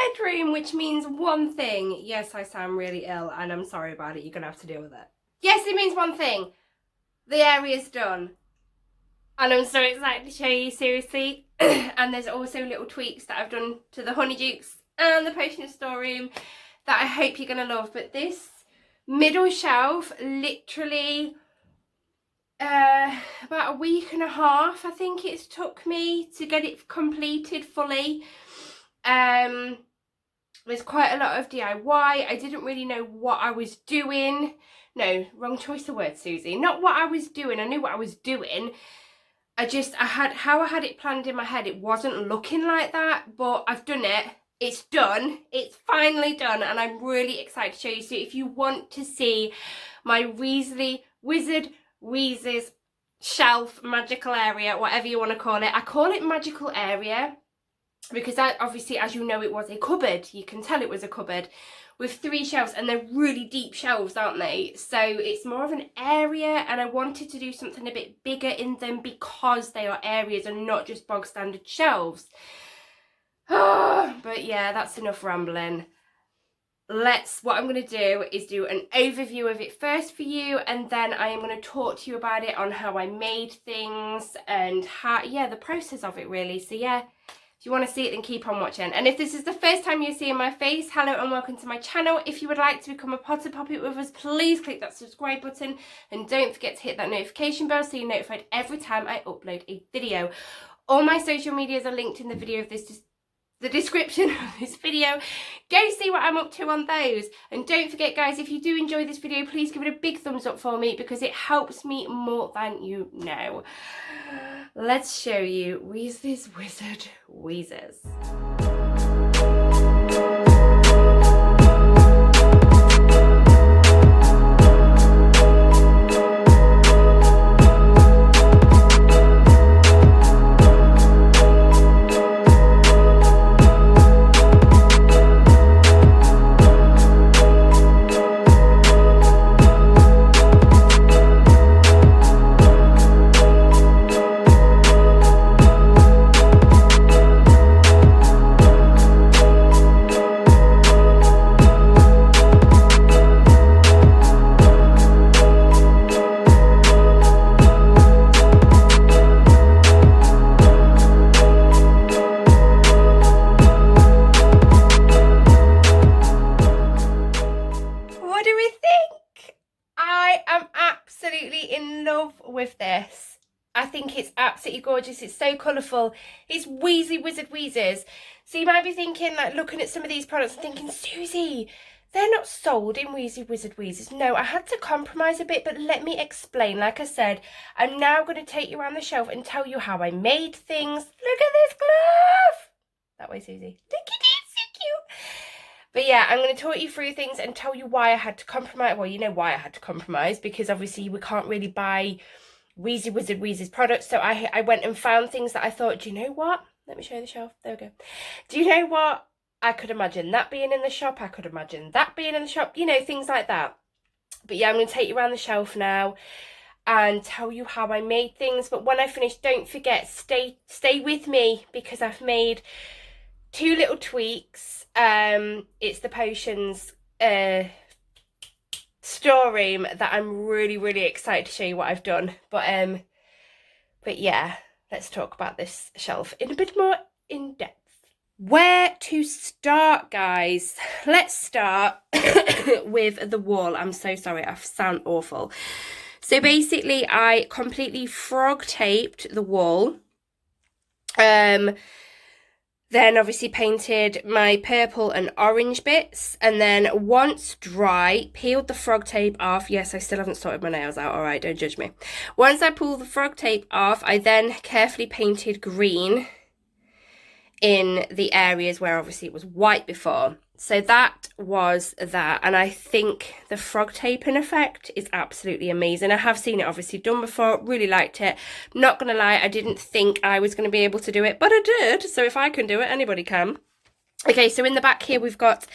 bedroom, which means one thing. Yes, I sound really ill and I'm sorry about it. You're going to have to deal with it. Yes, it means one thing. The area's done. And I'm so excited to show you, seriously. And there's also little tweaks that I've done to the Honeydukes and the Potion of Storeroom that I hope you're going to love. But this middle shelf, literally about a week and a half, I think it's took me to get it completed fully. There's quite a lot of DIY. I didn't really know what I was doing. No, wrong choice of words, Susie. Not what I was doing. I knew what I was doing. I had it planned in my head. It wasn't looking like that, but I've done it. It's done. It's finally done, and I'm really excited to show you. So if you want to see my Weasley Wizard Wheezes shelf magical area, whatever you want to call it. I call it magical area because that, obviously, as you know, it was a cupboard. You can tell it was a cupboard with 3 shelves, and they're really deep shelves, aren't they? So it's more of an area, and I wanted to do something a bit bigger in them because they are areas and not just bog standard shelves. But yeah, that's enough rambling. What I'm going to do is do an overview of it first for you, and then I am going to talk to you about it on how I made things and how, yeah, the process of it really. So yeah, if you want to see it, then keep on watching. And if this is the first time you're seeing my face, hello and welcome to my channel. If you would like to become a Potter Poppet with us, please click that subscribe button, and don't forget to hit that notification bell so you're notified every time I upload a video. All my social medias are linked in the video of the description of this video. Go see what I'm up to on those. And don't forget, guys, if you do enjoy this video, please give it a big thumbs up for me because it helps me more than you know. Let's show you Weasley's Wizard Wheezes. With this, I think it's absolutely gorgeous. It's so colourful. It's Weasley Wizard Wheezes. So you might be thinking, like, looking at some of these products and thinking, Susie, they're not sold in Weasley Wizard Wheezes. No, I had to compromise a bit, but let me explain. Like I said, I'm now going to take you around the shelf and tell you how I made things. Look at this glove. That way, Susie. Look at it, so cute. But yeah, I'm going to talk you through things and tell you why I had to compromise. Well, you know why I had to compromise, because obviously we can't really buy Weasley Wizard Wheezes products. So I went and found things that I thought, do you know what? Let me show you the shelf. There we go. Do you know what? I could imagine that being in the shop. I could imagine that being in the shop. You know, things like that. But yeah, I'm going to take you around the shelf now and tell you how I made things. But when I finish, don't forget, stay with me because I've made 2 little tweaks. It's the potions storeroom that I'm really, really excited to show you what I've done. But yeah, let's talk about this shelf in a bit more in depth. Where to start, guys? Let's start with the wall. I'm so sorry, I sound awful. So basically, I completely frog taped the wall. Then obviously painted my purple and orange bits, and then once dry, peeled the frog tape off. Yes, I still haven't sorted my nails out. All right, don't judge me. Once I pulled the frog tape off, I then carefully painted green in the areas where obviously it was white before. So that was that, and I think the frog taping effect is absolutely amazing. I have seen it obviously done before, really liked it. Not gonna lie, I didn't think I was gonna be able to do it, but I did. So if I can do it, anybody can. Okay, so in the back here we've got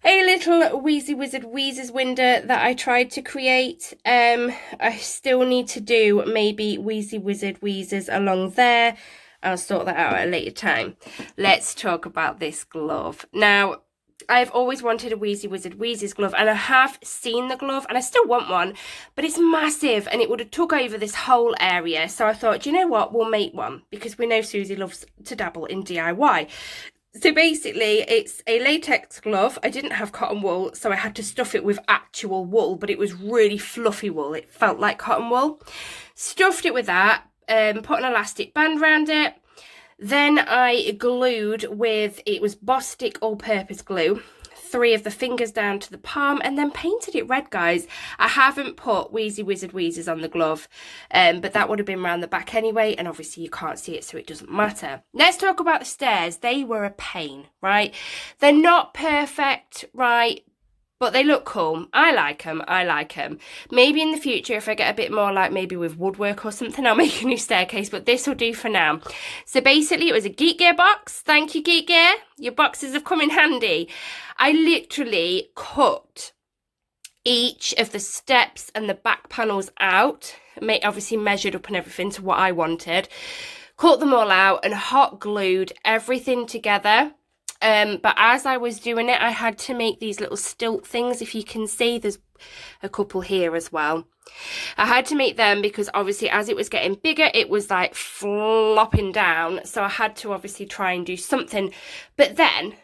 a little Weasley Wizard Wheezes window that I tried to create. I still need to do maybe Weasley Wizard Wheezes along there. I'll sort that out at a later time. Let's talk about this glove. Now, I've always wanted a Wheezy Wizard Wheezes glove, and I have seen the glove, and I still want one, but it's massive, and it would have took over this whole area. So I thought, do you know what? We'll make one, because we know Susie loves to dabble in DIY. So basically, it's a latex glove. I didn't have cotton wool, so I had to stuff it with actual wool, but it was really fluffy wool. It felt like cotton wool. Stuffed it with that, put an elastic band around it. Then I glued with, it was Bostik all-purpose glue, 3 of the fingers down to the palm, and then painted it red, guys. I haven't put Wheezy Wizard Wheezes on the glove, but that would have been around the back anyway, and obviously you can't see it, so it doesn't matter. Let's talk about the stairs. They were a pain, right? They're not perfect, right? But they look cool. I like them. I like them. Maybe in the future, if I get a bit more like maybe with woodwork or something, I'll make a new staircase. But this will do for now. So basically, it was a Geek Gear box. Thank you, Geek Gear. Your boxes have come in handy. I literally cut each of the steps and the back panels out. Obviously measured up and everything to what I wanted. Cut them all out and hot glued everything together. But as I was doing it, I had to make these little stilt things. If you can see, there's a couple here as well. I had to make them because obviously as it was getting bigger, it was like flopping down. So I had to obviously try and do something. But then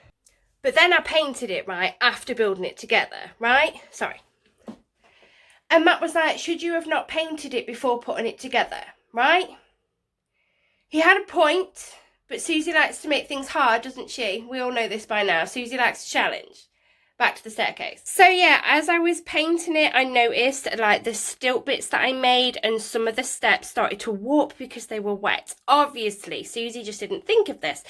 I painted it, right, after building it together, right? Sorry. And Matt was like, should you have not painted it before putting it together, right? He had a point. But Susie likes to make things hard, doesn't she? We all know this by now. Susie likes to challenge. Back to the staircase. So yeah, as I was painting it, I noticed like the stilt bits that I made and some of the steps started to warp because they were wet. Obviously, Susie just didn't think of this.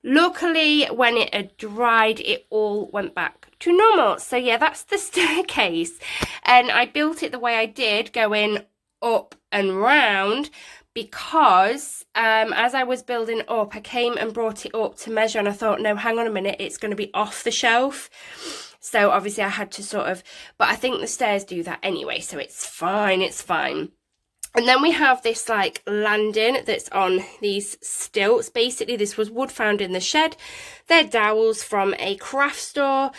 Luckily, when it had dried, it all went back to normal. So yeah, that's the staircase. And I built it the way I did, going up and round, because as I was building up, I came and brought it up to measure, and I thought, no, hang on a minute, it's going to be off the shelf. So obviously I had to sort of, but I think the stairs do that anyway, so it's fine, it's fine. And then we have this like landing that's on these stilts. Basically, this was wood found in the shed. They're dowels from a craft store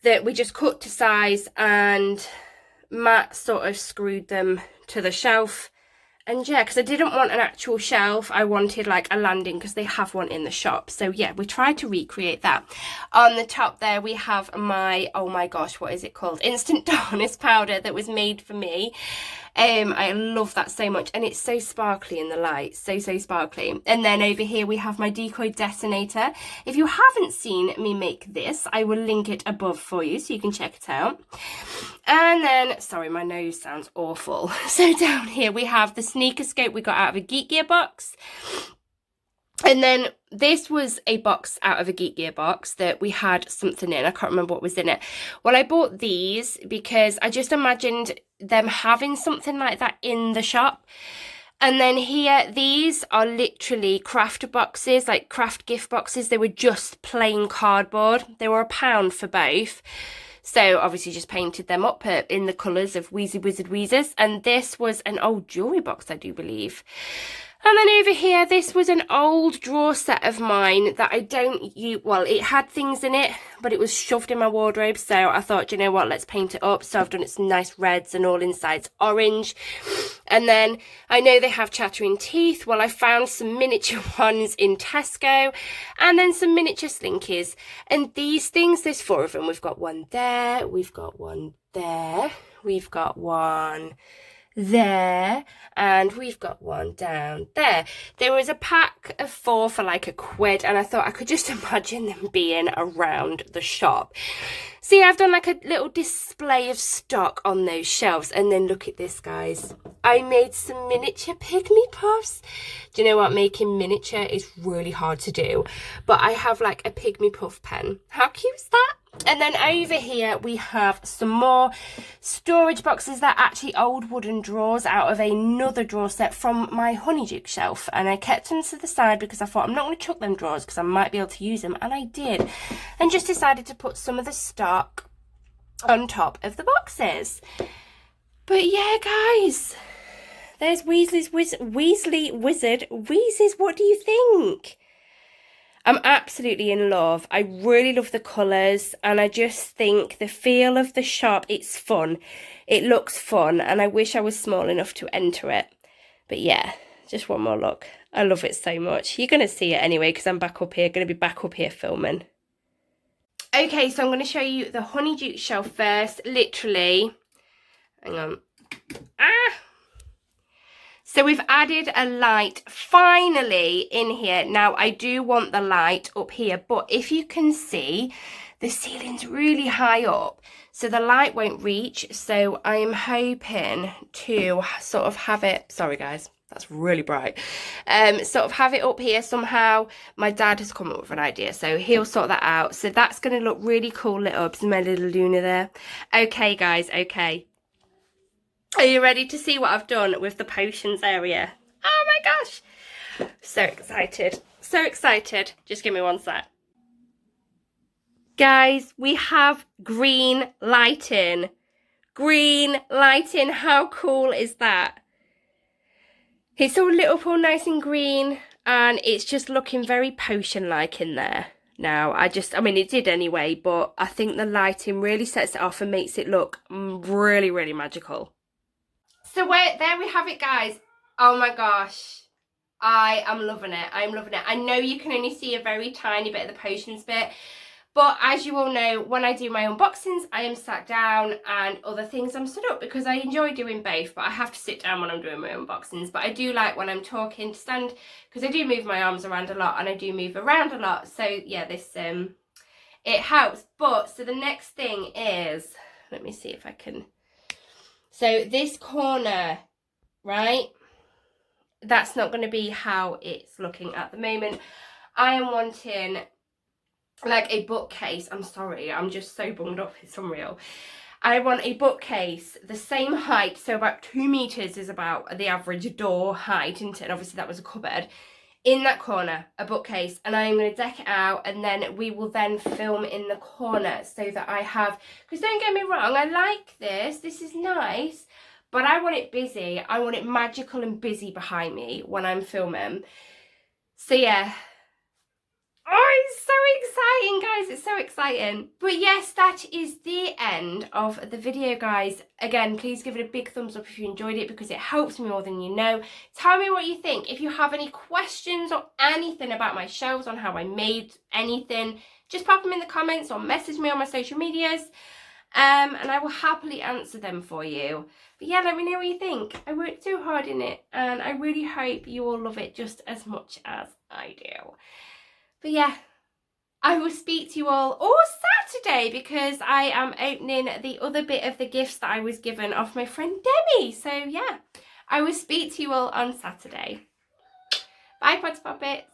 that we just cut to size, and Matt sort of screwed them to the shelf. And yeah, because I didn't want an actual shelf, I wanted like a landing because they have one in the shop. So yeah, we tried to recreate that. On the top there, we have my, oh my gosh, what is it called? Instant Darkness powder that was made for me. I love that so much, and it's so sparkly in the light, so sparkly. And then over here we have my decoy detonator. If you haven't seen me make this, I will link it above for you so you can check it out. And then, sorry, my nose sounds awful. So down here we have the sneaker scope we got out of a Geek Gear box. And then this was a box out of a Geek Gear box that we had something in. I can't remember what was in it. Well, I bought these because I just imagined them having something like that in the shop. And then here, these are literally craft boxes, like craft gift boxes. They were just plain cardboard. They were £1 for both. So obviously just painted them up in the colours of Wheezy Wizard Wheezes. And this was an old jewellery box, I do believe. And then over here, this was an old drawer set of mine that I don't use. Well, it had things in it, but it was shoved in my wardrobe. So I thought, you know what, let's paint it up. So I've done it some nice reds and all inside's orange. And then I know they have chattering teeth. Well, I found some miniature ones in Tesco and then some miniature slinkies. And these things, there's 4 of them. We've got one there. We've got one there. We've got one there, and we've got one down there. There was a pack of 4 for like £1, and I thought I could just imagine them being around the shop. See, I've done like a little display of stock on those shelves. And then look at this, guys. I made some miniature pygmy puffs. Do you know what? Making miniature is really hard to do, but I have like a pygmy puff pen. How cute is that? And then over here we have some more storage boxes that are actually old wooden drawers out of another drawer set from my Honeydew Shelf. And I kept them to the side because I thought I'm not going to chuck them drawers because I might be able to use them. And I did. And just decided to put some of the stock on top of the boxes. But yeah, guys, There's Weasley Wizard Wheezes. What do you think? I'm absolutely in love. I really love the colours, and I just think the feel of the shop, it's fun. It looks fun, and I wish I was small enough to enter it. But yeah, just one more look. I love it so much. You're going to see it anyway because I'm back up here, going to be back up here filming. Okay, so I'm going to show you the Honeydew Shelf first. Literally, hang on. So we've added a light finally in here. Now I do want the light up here, but if you can see, the ceiling's really high up, so the light won't reach. So I am hoping to sort of have it, sorry guys, that's really bright, sort of have it up here somehow. My dad has come up with an idea, so he'll sort that out. So that's going to look really cool lit up. There's my little Luna there. Okay guys, okay. Are you ready to see what I've done with the potions area? Oh my gosh. So excited. So excited. Just give me one sec. Guys, we have green lighting. Green lighting. How cool is that? It's all lit up all nice and green, and it's just looking very potion-like in there. Now, I mean, it did anyway, but I think the lighting really sets it off and makes it look really, really magical. So there we have it, guys. Oh my gosh. I am loving it. I'm loving it. I know you can only see a very tiny bit of the potions bit, but as you all know, when I do my unboxings, I am sat down, and other things I'm stood up because I enjoy doing both, but I have to sit down when I'm doing my unboxings. But I do like when I'm talking to stand, because I do move my arms around a lot and I do move around a lot. So yeah, this it helps. But so the next thing is, let me see if I can. So this corner, right, that's not going to be how it's looking at the moment. I am wanting like a bookcase. I'm sorry, I'm just so bummed up, it's unreal. I want a bookcase the same height, so about 2 meters is about the average door height, and obviously that was a cupboard. In that corner, a bookcase, and I'm going to deck it out, and then we will then film in the corner so that I have, because don't get me wrong, I like this is nice, but I want it busy. I want it magical and busy behind me when I'm filming. So yeah. Oh, it's so exciting, guys. It's so exciting. But yes, that is the end of the video, guys. Again, please give it a big thumbs up if you enjoyed it, because it helps me more than you know. Tell me what you think. If you have any questions or anything about my shelves, on how I made anything, just pop them in the comments or message me on my social medias. And I will happily answer them for you. But yeah, let me know what you think. I worked so hard in it, and I really hope you all love it just as much as I do. But yeah, I will speak to you all Saturday, because I am opening the other bit of the gifts that I was given off my friend Demi. So yeah, I will speak to you all on Saturday. Bye, Poppets.